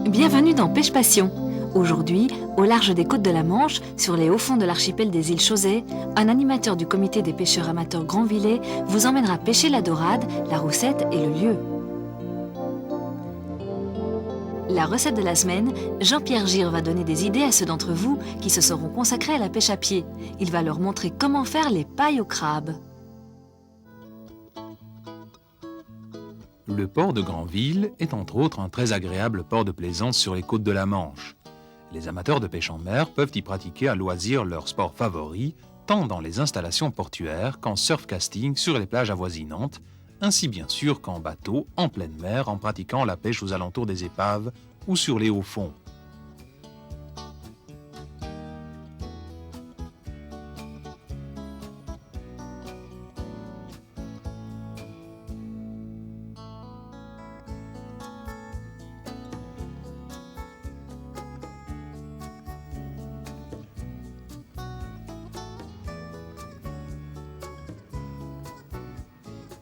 Bienvenue dans Pêche Passion. Aujourd'hui, au large des côtes de la Manche, sur les hauts fonds de l'archipel des îles Chausey, un animateur du comité des pêcheurs amateurs Grandvillais vous emmènera pêcher la dorade, la roussette et le lieu. La recette de la semaine, Jean-Pierre Gire va donner des idées à ceux d'entre vous qui se seront consacrés à la pêche à pied. Il va leur montrer comment faire les pailles au crabe. Le port de Granville est entre autres un très agréable port de plaisance sur les côtes de la Manche. Les amateurs de pêche en mer peuvent y pratiquer à loisir leur sport favori, tant dans les installations portuaires qu'en surfcasting sur les plages avoisinantes, ainsi bien sûr qu'en bateau, en pleine mer, en pratiquant la pêche aux alentours des épaves ou sur les hauts fonds.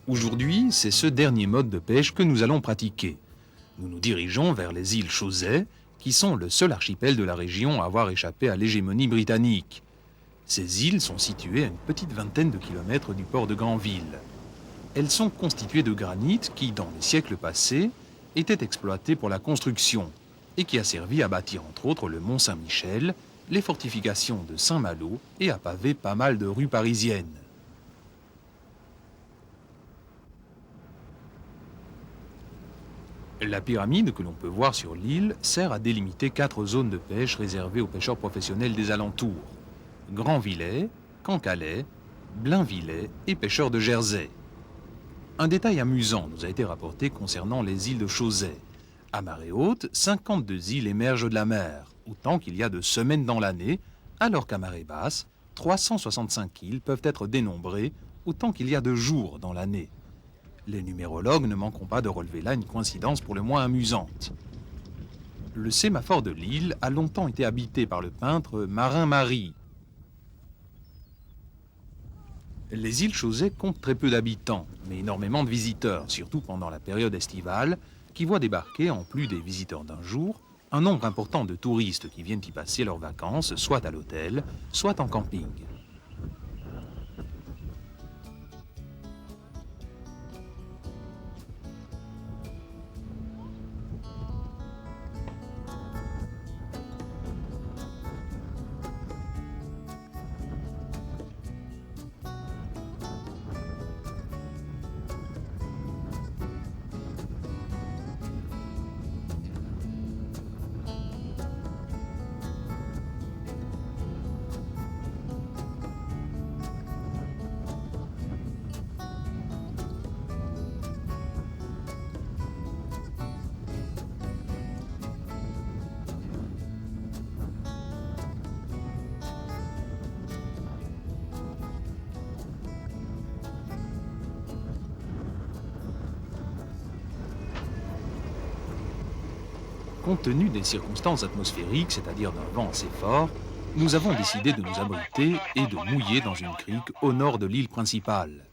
Aujourd'hui, c'est ce dernier mode de pêche que nous allons pratiquer. Nous nous dirigeons vers les îles Chausey, qui sont le seul archipel de la région à avoir échappé à l'hégémonie britannique. Ces îles sont situées à une petite vingtaine de kilomètres du port de Granville. Elles sont constituées de granit qui, dans les siècles passés, était exploité pour la construction et qui a servi à bâtir entre autres le Mont Saint-Michel, les fortifications de Saint-Malo et à paver pas mal de rues parisiennes. La pyramide que l'on peut voir sur l'île sert à délimiter 4 zones de pêche réservées aux pêcheurs professionnels des alentours. Grandvillais, Cancalais, Blainvillais et pêcheurs de Jersey. Un détail amusant nous a été rapporté concernant les îles de Chausey. À marée haute, 52 îles émergent de la mer, autant qu'il y a de semaines dans l'année, alors qu'à marée basse, 365 îles peuvent être dénombrées, autant qu'il y a de jours dans l'année. Les numérologues ne manqueront pas de relever là une coïncidence pour le moins amusante. Le sémaphore de l'île a longtemps été habité par le peintre Marin-Marie. Les îles Chausey comptent très peu d'habitants, mais énormément de visiteurs, surtout pendant la période estivale, qui voit débarquer, en plus des visiteurs d'un jour, un nombre important de touristes qui viennent y passer leurs vacances, soit à l'hôtel, soit en camping. Compte tenu des circonstances atmosphériques, c'est-à-dire d'un vent assez fort, nous avons décidé de nous abriter et de mouiller dans une crique au nord de l'île principale.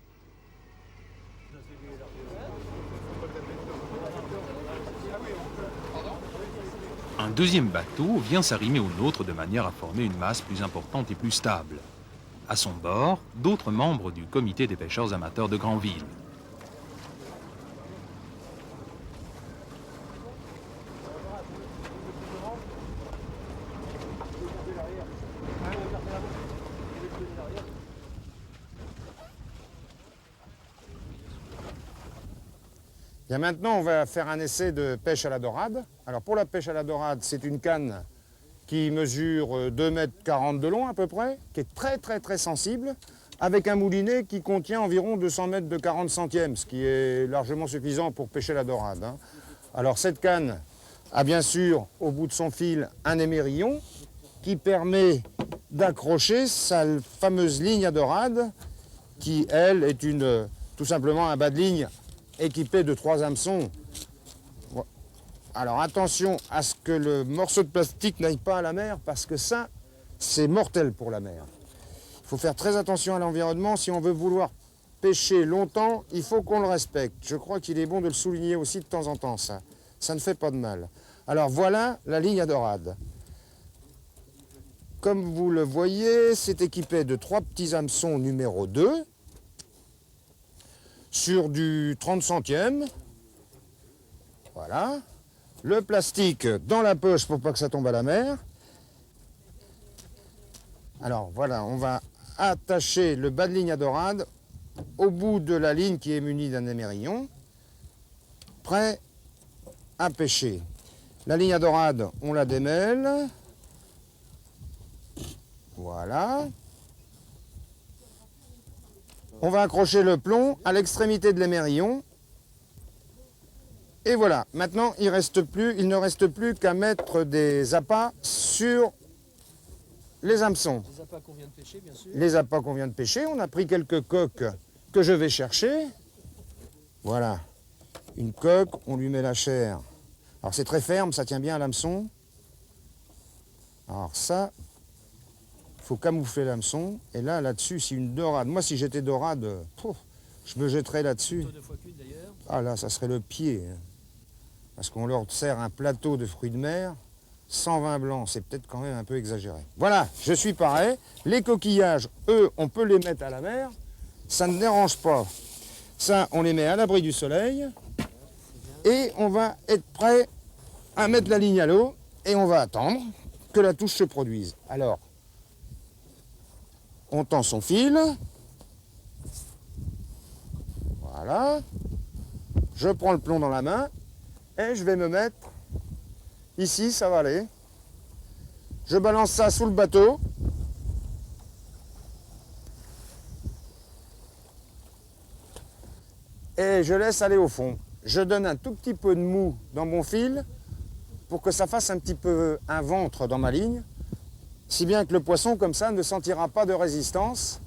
Un deuxième bateau vient s'arrimer au nôtre de manière à former une masse plus importante et plus stable. À son bord, d'autres membres du comité des pêcheurs amateurs de Granville. Bien, maintenant, on va faire un essai de pêche à la dorade. Alors pour la pêche à la dorade, c'est une canne qui mesure 2,40 m de long à peu près, qui est très sensible, avec un moulinet qui contient environ 200 mètres de 40 centièmes, ce qui est largement suffisant pour pêcher la dorade. Alors cette canne a bien sûr au bout de son fil un émerillon qui permet d'accrocher sa fameuse ligne à dorade qui, elle, est tout simplement un bas de ligne équipé de 3 hameçons. Alors attention à ce que le morceau de plastique n'aille pas à la mer, parce que ça, c'est mortel pour la mer. Il faut faire très attention à l'environnement. Si on veut vouloir pêcher longtemps, il faut qu'on le respecte. Je crois qu'il est bon de le souligner aussi de temps en temps, ça. Ça ne fait pas de mal. Alors voilà la ligne à dorade. Comme vous le voyez, c'est équipé de 3 petits hameçons numéro 2 sur du 30 centièmes. Voilà. Le plastique dans la poche pour pas que ça tombe à la mer. Alors voilà, on va attacher le bas de ligne à dorade au bout de la ligne qui est munie d'un émerillon, prêt à pêcher. La ligne à dorade, on la démêle. Voilà. On va accrocher le plomb à l'extrémité de l'émerillon. Et voilà. Maintenant, il ne reste plus qu'à mettre des appâts sur les hameçons. Les appâts qu'on vient de pêcher, bien sûr. Les appâts qu'on vient de pêcher. On a pris quelques coques que je vais chercher. Voilà. Une coque, on lui met la chair. Alors c'est très ferme, ça tient bien à l'hameçon. Alors ça, il faut camoufler l'hameçon. Et là, là-dessus, c'est une dorade. Moi, si j'étais dorade, je me jetterais là-dessus. Ah là, ça serait le pied. Parce qu'on leur sert un plateau de fruits de mer, sans vin blanc. C'est peut-être quand même un peu exagéré. Voilà, je suis pareil. Les coquillages, eux, on peut les mettre à la mer. Ça ne dérange pas. Ça, on les met à l'abri du soleil. Et on va être prêt à mettre la ligne à l'eau. Et on va attendre que la touche se produise. Alors, on tend son fil. Voilà. Je prends le plomb dans la main. Et je vais me mettre ici, ça va aller. Je balance ça sous le bateau. Et je laisse aller au fond. Je donne un tout petit peu de mou dans mon fil pour que ça fasse un petit peu un ventre dans ma ligne, si bien que le poisson, comme ça, ne sentira pas de résistance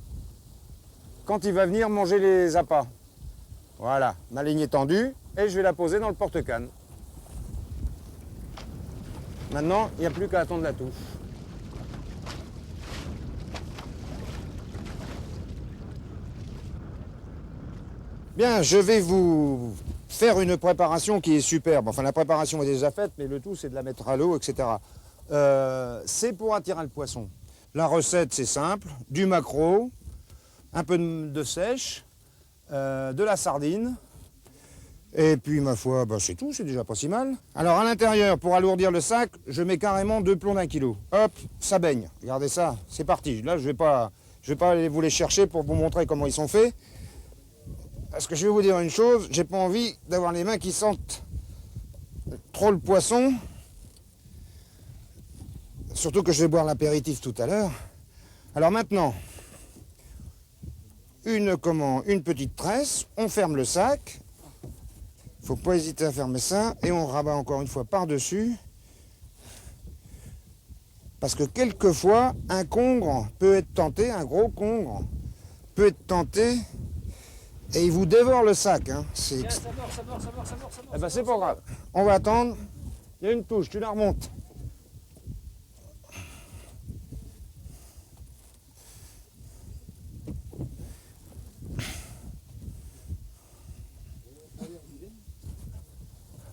quand il va venir manger les appâts. Voilà, ma ligne est tendue et je vais la poser dans le porte-canne. Maintenant, il n'y a plus qu'à attendre la touche. Bien, je vais vous faire une préparation qui est superbe. Enfin, la préparation est déjà faite, mais le tout, c'est de la mettre à l'eau, etc. C'est pour attirer le poisson. La recette, c'est simple. Du maquereau, un peu de sèche, de la sardine. Et puis, ma foi, c'est tout, c'est déjà pas si mal. Alors, à l'intérieur, pour alourdir le sac, je mets carrément 2 plombs d'1 kilo. Hop, ça baigne. Regardez ça, c'est parti. Là, je vais pas aller vous les chercher pour vous montrer comment ils sont faits. Parce que je vais vous dire une chose, j'ai pas envie d'avoir les mains qui sentent trop le poisson. Surtout que je vais boire l'apéritif tout à l'heure. Alors maintenant, une petite tresse, on ferme le sac. Faut pas hésiter à fermer ça et on rabat encore une fois par-dessus. Parce que quelquefois, un congre peut être tenté, un gros congre peut être tenté et il vous dévore le sac. Hein. Ça mord. Eh ben c'est pas grave. On va attendre. Il y a une touche, tu la remontes.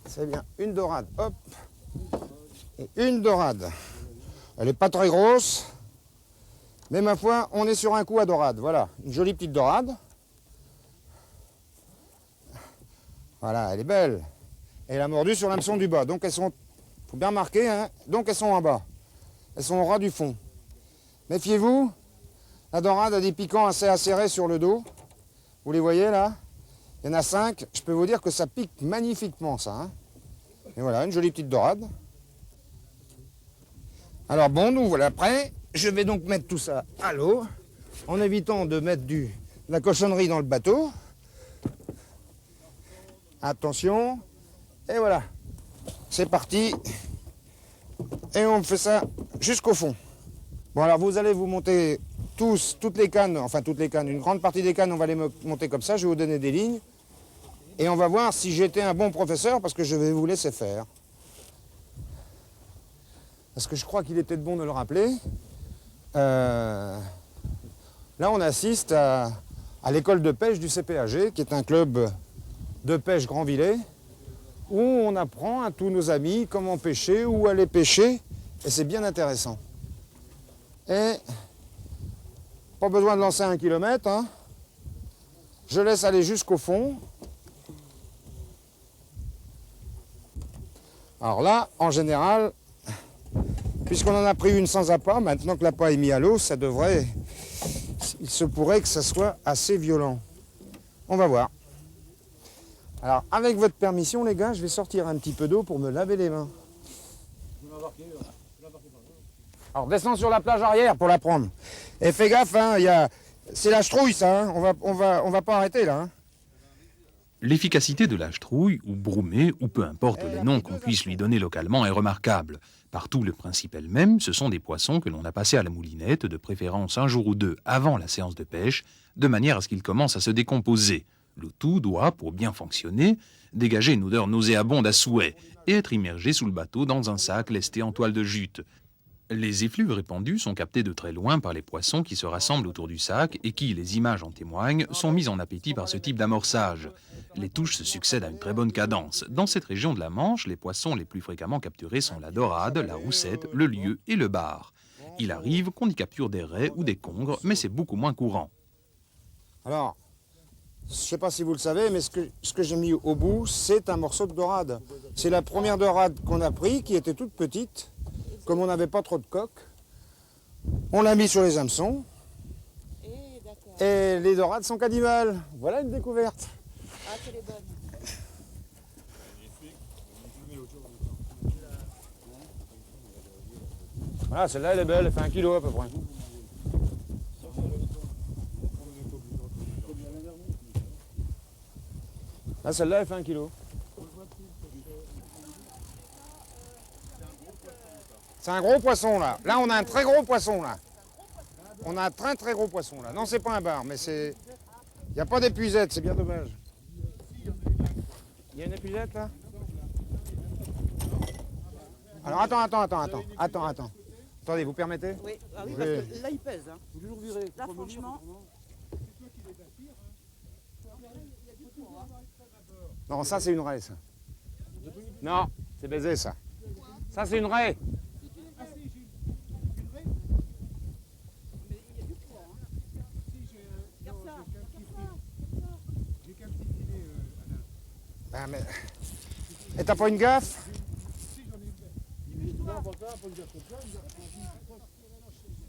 C'est bien, une dorade, hop, et une dorade. Elle n'est pas très grosse, mais ma foi, on est sur un coup à dorade. Voilà, une jolie petite dorade. Voilà, elle est belle. Et elle a mordu sur l'hameçon du bas, donc elles sont, faut bien marquer, hein, donc elles sont en bas. Elles sont au ras du fond. Méfiez-vous, la dorade a des piquants assez acérés sur le dos. Vous les voyez là? Il y en a 5, je peux vous dire que ça pique magnifiquement ça. Hein. Et voilà, une jolie petite dorade. Alors bon, nous voilà prêts. Je vais donc mettre tout ça à l'eau, en évitant de mettre de la cochonnerie dans le bateau. Attention, et voilà, c'est parti. Et on fait ça jusqu'au fond. Bon alors vous allez vous monter toutes les cannes, enfin toutes les cannes, une grande partie des cannes, on va les monter comme ça, je vais vous donner des lignes. Et on va voir si j'étais un bon professeur, parce que je vais vous laisser faire. Parce que je crois qu'il est peut-être bon de le rappeler. Là, on assiste à l'école de pêche du CPAG, qui est un club de pêche Grand-Villet, où on apprend à tous nos amis comment pêcher, où aller pêcher, et c'est bien intéressant. Et pas besoin de lancer 1 kilomètre, hein. Je laisse aller jusqu'au fond. Alors là, en général, puisqu'on en a pris une sans appât, maintenant que l'appât est mis à l'eau, ça devrait... Il se pourrait que ça soit assez violent. On va voir. Alors, avec votre permission, les gars, je vais sortir un petit peu d'eau pour me laver les mains. Alors, descends sur la plage arrière pour la prendre. Et fais gaffe, hein, c'est la chetrouille, ça. Hein. On va pas arrêter, là. Hein. L'efficacité de la chetrouille, ou broumée, ou peu importe les noms qu'on puisse lui donner localement, est remarquable. Partout, le principe est le même, ce sont des poissons que l'on a passés à la moulinette, de préférence un jour ou deux avant la séance de pêche, de manière à ce qu'ils commencent à se décomposer. Le tout doit, pour bien fonctionner, dégager une odeur nauséabonde à souhait et être immergé sous le bateau dans un sac lesté en toile de jute. Les effluves répandus sont captés de très loin par les poissons qui se rassemblent autour du sac et qui, les images en témoignent, sont mis en appétit par ce type d'amorçage. Les touches se succèdent à une très bonne cadence. Dans cette région de la Manche, les poissons les plus fréquemment capturés sont la dorade, la roussette, le lieu et le bar. Il arrive qu'on y capture des raies ou des congres, mais c'est beaucoup moins courant. Alors, je ne sais pas si vous le savez, mais ce que j'ai mis au bout, c'est un morceau de dorade. C'est la première dorade qu'on a pris, qui était toute petite. Comme on n'avait pas trop de coques, on l'a mis sur les hameçons. Et les dorades sont cannibales. Voilà une découverte. Ah, qu'elle est bonne. Voilà, celle-là, elle est belle, elle fait 1 kilo à peu près. Là, celle-là, elle fait 1 kilo. C'est un gros poisson, là. Là, on a un très gros poisson, là. On a un très, très gros poisson, là. Non, c'est pas un bar, mais c'est... Il n'y a pas d'épuisette, c'est bien dommage. Il y a une épuisette, là? Alors, attends. Attendez, vous permettez? Oui, ah oui, Oui. parce que là, il pèse. Hein. Là, franchement, Non, ça, c'est une raie, ça. Non, c'est baisé, ça. Ça, c'est une raie. Ah, mais... Et t'as pas une gaffe?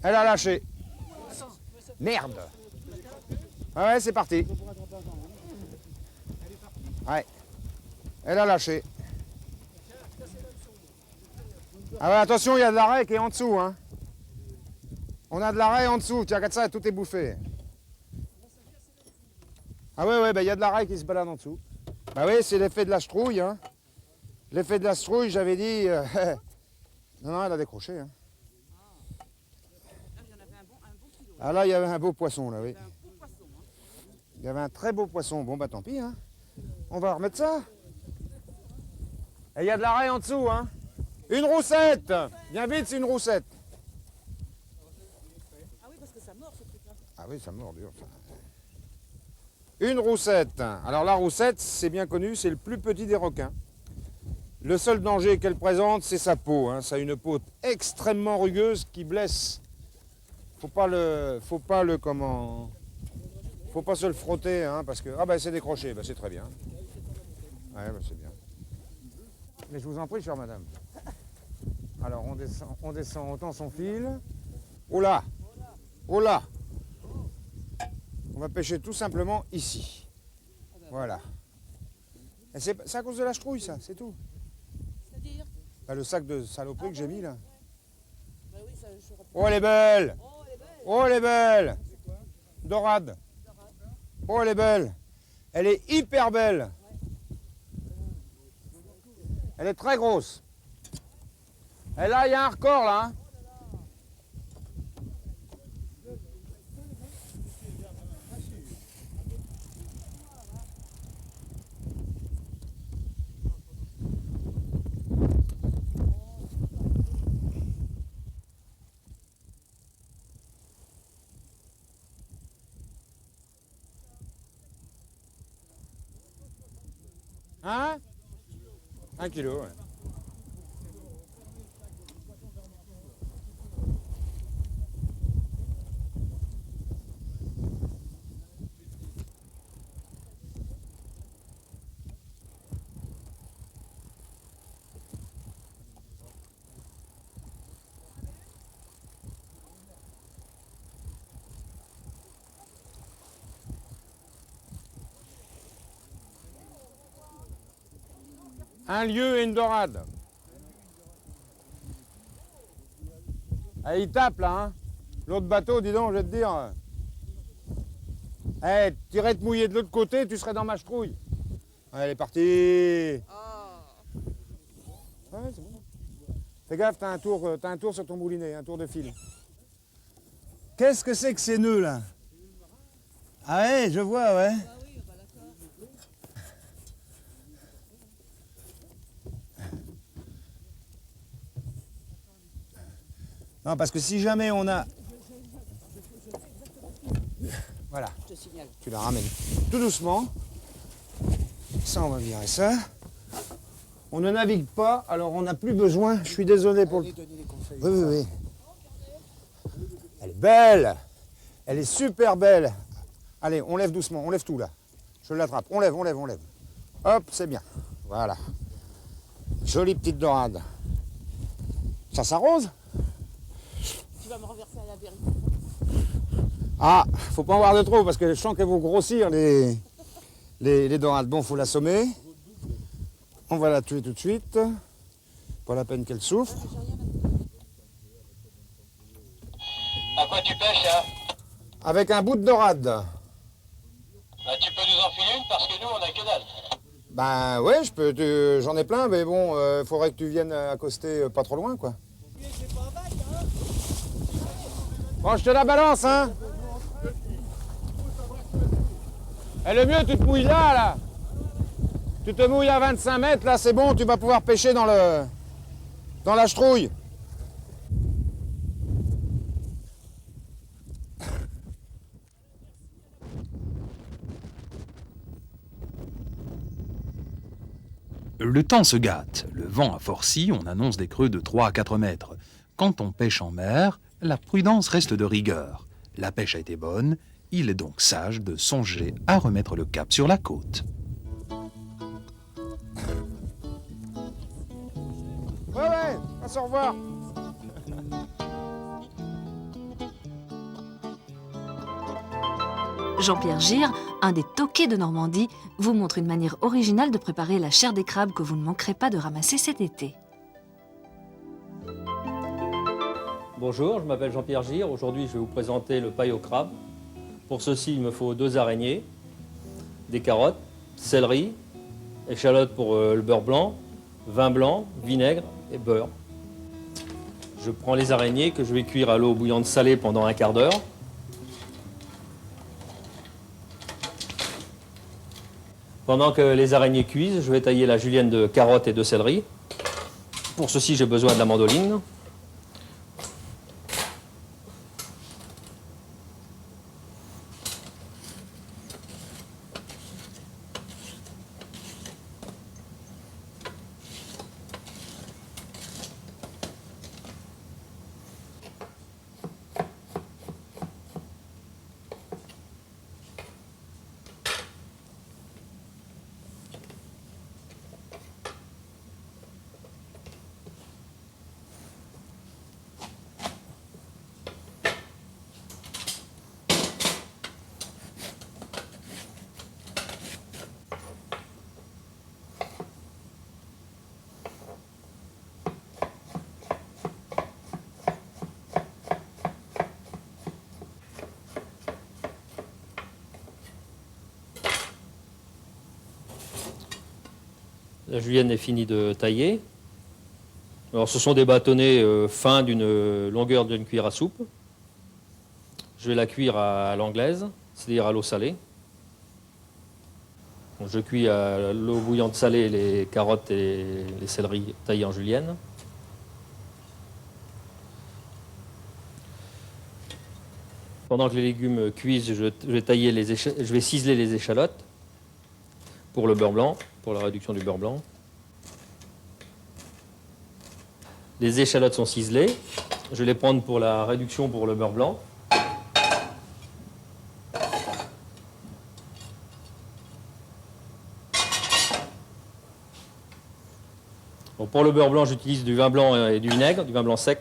Elle a lâché. Merde. Ah ouais, c'est parti. Ouais. Elle a lâché. Ah ouais, attention, il y a de la raie qui est en dessous. Hein. On a de la raie en dessous. Tiens, regarde ça, tout est bouffé. Ah ouais, bah, il y a de la raie qui se balade en dessous. Bah oui, c'est l'effet de la chetrouille. Hein. L'effet de la chetrouille, j'avais dit... Non, elle a décroché. Hein. Ah là, il y avait un beau poisson, là, oui. Il y avait un très beau poisson. Bon, bah tant pis. Hein. On va remettre ça. Et il y a de la raie en dessous. Hein. Une roussette. Viens vite, c'est une roussette. ah oui, parce que ça mord ce truc-là. Ah oui, ça mord dur. Ça. Une roussette. Alors la roussette, c'est bien connu, c'est le plus petit des requins. Le seul danger qu'elle présente, c'est sa peau. Hein. Ça a une peau extrêmement rugueuse qui blesse. Faut pas se le frotter, hein, parce que... Ah ben c'est décroché, ben, c'est très bien. Ouais, ben, c'est bien. Mais je vous en prie, chère madame. Alors on descend, on tend son fil. Oh là! Oh là! On va pêcher tout simplement ici. Voilà. Et c'est à cause de la chetrouille, ça, c'est tout. C'est-à-dire Bah, le sac de saloperie que j'ai mis là. bah oui, ça, je reprends. Oh, elle est belle! Oh, elle est belle. Oh, elle est belle! Dorade. Oh, elle est belle! Elle est hyper belle! Elle est très grosse. Et là, il y a un record là. Hein. Hein? 1 kilo, ouais. Un lieu et une dorade. Ah, il tape là, hein. L'autre bateau, dis donc, je vais te dire. Eh, tu irais te mouiller de l'autre côté, tu serais dans ma chetrouille. Allez, elle est partie. Ouais, c'est bon. Fais gaffe, t'as un tour sur ton moulinet, un tour de fil. Qu'est-ce que c'est que ces nœuds là? Ah ouais, je vois, ouais. Non, parce que si jamais on a... Voilà, Je te signale. tu la ramènes tout doucement. Ça, on va virer ça. On ne navigue pas, alors on n'a plus besoin. Je suis désolé pour le... Allez donner des conseils. Oui, oui, oui. Elle est belle. Elle est super belle. Allez, on lève doucement, on lève tout là. Je l'attrape. On lève, on lève, on lève. Hop, c'est bien. Voilà. Jolie petite dorade. Ça s'arrose? Tu vas me renverser à la vérité. Ah, faut pas en voir de trop parce que je sens qu'elles vont grossir les dorades. Bon, faut l'assommer. On va la tuer tout de suite. Pas la peine qu'elle souffre. À quoi tu pêches, hein? Avec un bout de dorade. Bah, tu peux nous en filer une parce que nous, on a que dalle. Ben ouais, j'en ai plein, mais bon, faudrait que tu viennes accoster pas trop loin, quoi. Bon, je te la balance, hein. Et le mieux, tu te mouilles là. Tu te mouilles à 25 mètres, là, c'est bon, tu vas pouvoir pêcher dans la chetrouille. Le temps se gâte. Le vent a forci, on annonce des creux de 3 à 4 mètres. Quand on pêche en mer, la prudence reste de rigueur. La pêche a été bonne, il est donc sage de songer à remettre le cap sur la côte. Ouais, on se revoir. Jean-Pierre Gire, un des toqués de Normandie, vous montre une manière originale de préparer la chair des crabes que vous ne manquerez pas de ramasser cet été. Bonjour, je m'appelle Jean-Pierre Gire. Aujourd'hui, je vais vous présenter le paille au crabe. Pour ceci, il me faut 2 araignées, des carottes, céleri, échalotes pour le beurre blanc, vin blanc, vinaigre et beurre. Je prends les araignées que je vais cuire à l'eau bouillante salée pendant un quart d'heure. Pendant que les araignées cuisent, je vais tailler la julienne de carottes et de céleri. Pour ceci, j'ai besoin de la mandoline. La julienne est finie de tailler. Alors, ce sont des bâtonnets fins d'une longueur d'une cuillère à soupe. Je vais la cuire à l'anglaise, c'est-à-dire à l'eau salée. Donc, je cuis à l'eau bouillante salée les carottes et les céleris taillés en julienne. Pendant que les légumes cuisent, je vais ciseler les échalotes pour le beurre blanc. pour la réduction du beurre blanc. Les échalotes sont ciselées. Je vais les prendre pour la réduction pour le beurre blanc. Bon, pour le beurre blanc, j'utilise du vin blanc et du vinaigre, du vin blanc sec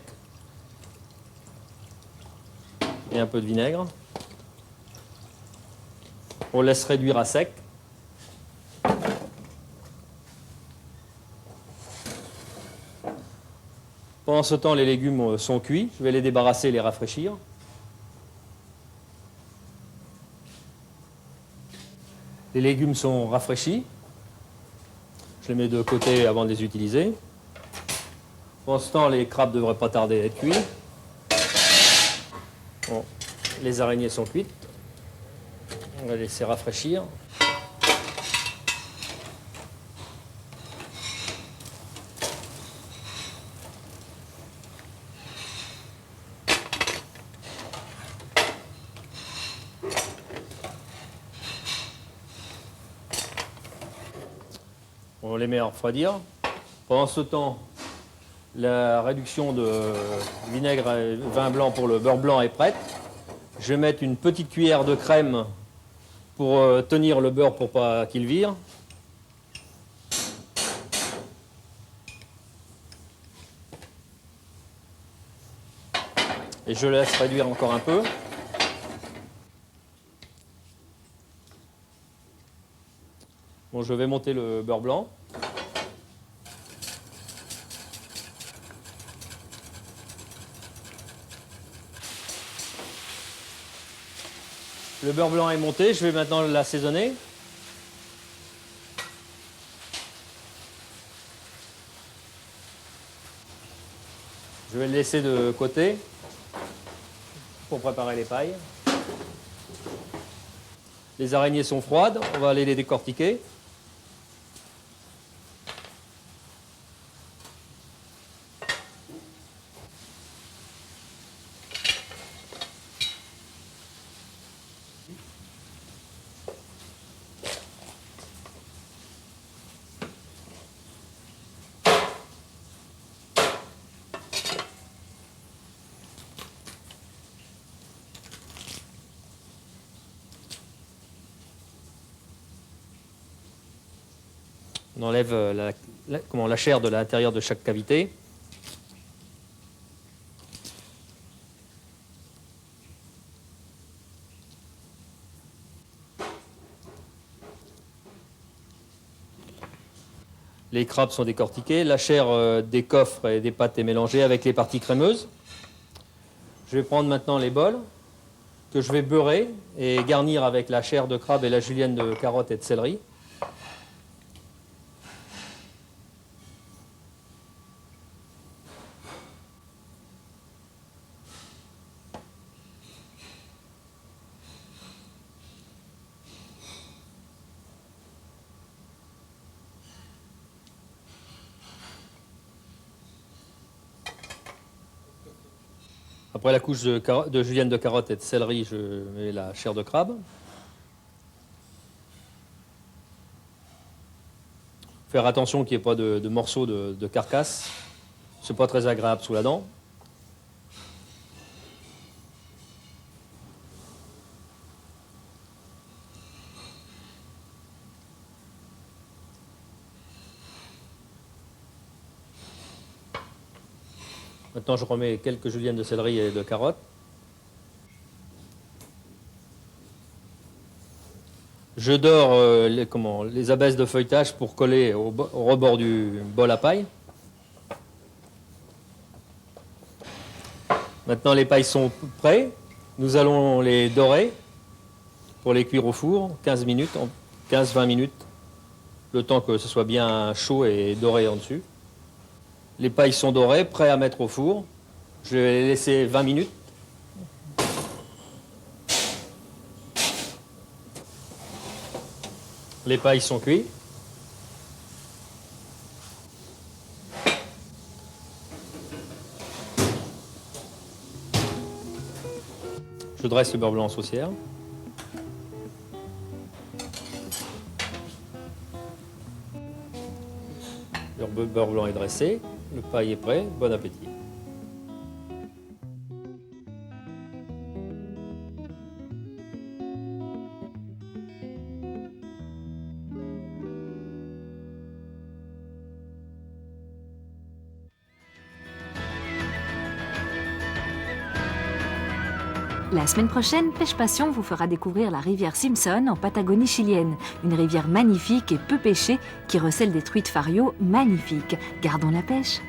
et un peu de vinaigre. On laisse réduire à sec. Pendant ce temps, les légumes sont cuits. Je vais les débarrasser et les rafraîchir. Les légumes sont rafraîchis. Je les mets de côté avant de les utiliser. Pendant ce temps, les crabes ne devraient pas tarder à être cuits. Bon, les araignées sont cuites. On va les laisser rafraîchir. On les met à refroidir. Pendant ce temps, la réduction de vinaigre et vin blanc pour le beurre blanc est prête. Je vais mettre une petite cuillère de crème pour tenir le beurre pour pas qu'il vire. Et je laisse réduire encore un peu. Bon, je vais monter le beurre blanc. Le beurre blanc est monté, je vais maintenant l'assaisonner. Je vais le laisser de côté pour préparer les pailles. Les araignées sont froides, on va aller les décortiquer. On enlève la chair de l'intérieur de chaque cavité. Les crabes sont décortiqués. La chair des coffres et des pâtes est mélangée avec les parties crémeuses. Je vais prendre maintenant les bols que je vais beurrer et garnir avec la chair de crabe et la julienne de carottes et de céleri. Après la couche de julienne de carottes et de céleri, je mets la chair de crabe. Faire attention qu'il n'y ait pas de morceaux de carcasse. C'est pas très agréable sous la dent. Maintenant, je remets quelques juliennes de céleri et de carottes. Je dore les abaisses de feuilletage pour coller au rebord du bol à paille. Maintenant, les pailles sont prêtes. Nous allons les dorer pour les cuire au four, 15-20 minutes, le temps que ce soit bien chaud et doré en dessus. Les pailles sont dorées, prêtes à mettre au four. Je vais les laisser 20 minutes. Les pailles sont cuites. Je dresse le beurre blanc en saucière. Le beurre blanc est dressé, le paille est prêt, bon appétit. La semaine prochaine, Pêche Passion vous fera découvrir la rivière Simpson en Patagonie chilienne, une rivière magnifique et peu pêchée qui recèle des truites fario magnifiques. Gardons la pêche.